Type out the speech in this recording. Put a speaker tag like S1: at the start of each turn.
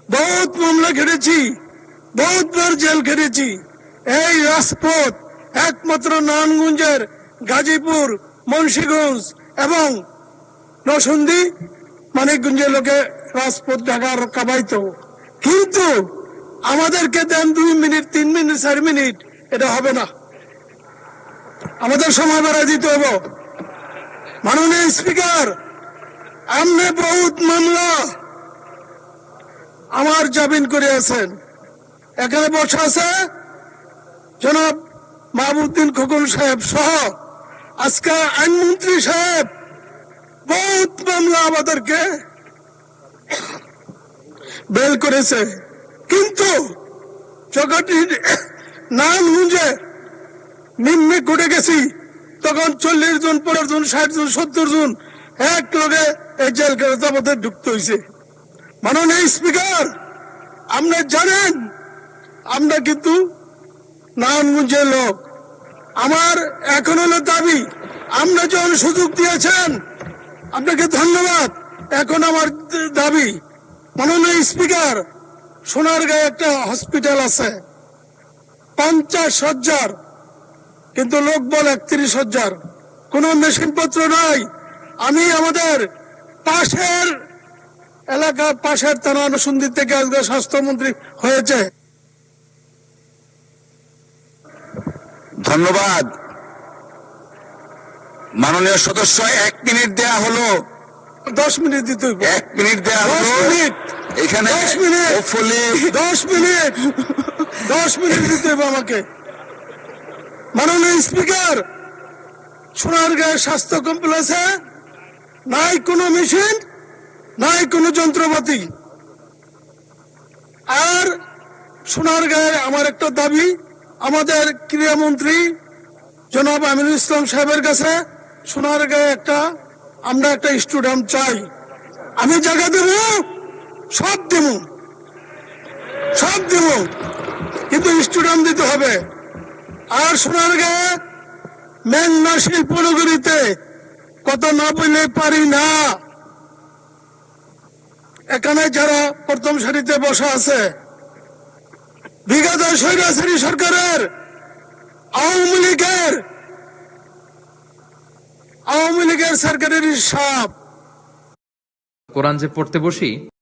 S1: বহুত মামলা খেটেছি, বহুতবার জেল খেটেছি। এই রাজপথ একমাত্র নারায়ণগঞ্জের গাজীপুর, মুন্সিগঞ্জ এবং নরসিংদী, মানিকগঞ্জের লোকে রাজপথ ঢাকার কাবাইতো। কিন্তু আমাদেরকে দেন 2 মিনিট, 3 মিনিট, 4 মিনিট, এটা হবে না। আমাদের সময় বাড়াই দিতে হবে। মাননীয় স্পিকার, আপনি বহুত মামলা আমার জামিন করে আছেন। এখানে বসে আছে জনাব মাহবুবউদ্দিন খোকন সাহেব সহ আজকে আইনমন্ত্রী সাহেব, বহুত মামলা আমাদেরকে বেল করেছে। কিন্তু যখন নারায়ণগঞ্জে নিম্নে ঘটে গেছি, তখন 40 জন, 50 জন, 60 জন, 70 জন এক লগে এই জেল খানাতে আমাদের ঢুকতে হয়েছে। মাননীয় স্পিকার, আপনি জানেন আমরা কিন্তু নারায়ণগঞ্জের লোক। আমার এখন হলো দাবি, আমরা যখন সুযোগ দিয়েছেন আপনাকে ধন্যবাদ। এখন আমার দাবি, মাননীয় স্পিকার, সোনারগাঁয়ে একটা হসপিটাল আছে 50 শয্যার, কিন্তু লোক বল 31 শয্যার, কোন মেশিনপত্র নাই। আমি আমাদের পাশের এলাকা, পাশের থানা নরসিংদী থেকে আজকে স্বাস্থ্যমন্ত্রী হয়েছে।
S2: ধন্যবাদ মাননীয় সদস্য। 1 মিনিট দেয়া হলো।
S1: 10 মিনিট দিতে হইব।
S2: 1 মিনিট দেয়া হলো।
S1: 10 মিনিট,
S2: এখানে
S1: 10 মিনিট,
S2: হোপফুলি
S1: 10 মিনিট, 10 মিনিট দিতে হইব আমাকে। মাননীয় স্পিকার, সোনারগাঁয়ের স্বাস্থ্য কমপ্লেক্সে নাই কোনো মেশিন, নাই কোনো যন্ত্রপাতি। আর সোনারগাঁয়ে আমার একটা দাবি, আমাদের ক্রীড়ামন্ত্রী জনাব আমিনুল ইসলাম সাহেবের কাছে সোনারগাঁয়ে আমরা একটা স্টেডিয়াম চাই। আমি জায়গা দেব, সব দেব, সব দেব, কিন্তু স্টেডিয়াম দিতে হবে। আর সোনারগাঁয়ে মেঘনা শিল্পনগরীতে কথা না বললে পারি না। এখানে যারা প্রথম সারিতে বসা আছে, বিগত স্বৈরাচারী সরকারের আওয়ামী লীগের সরকারের সাপ।
S3: কোরআন যে পড়তে বসি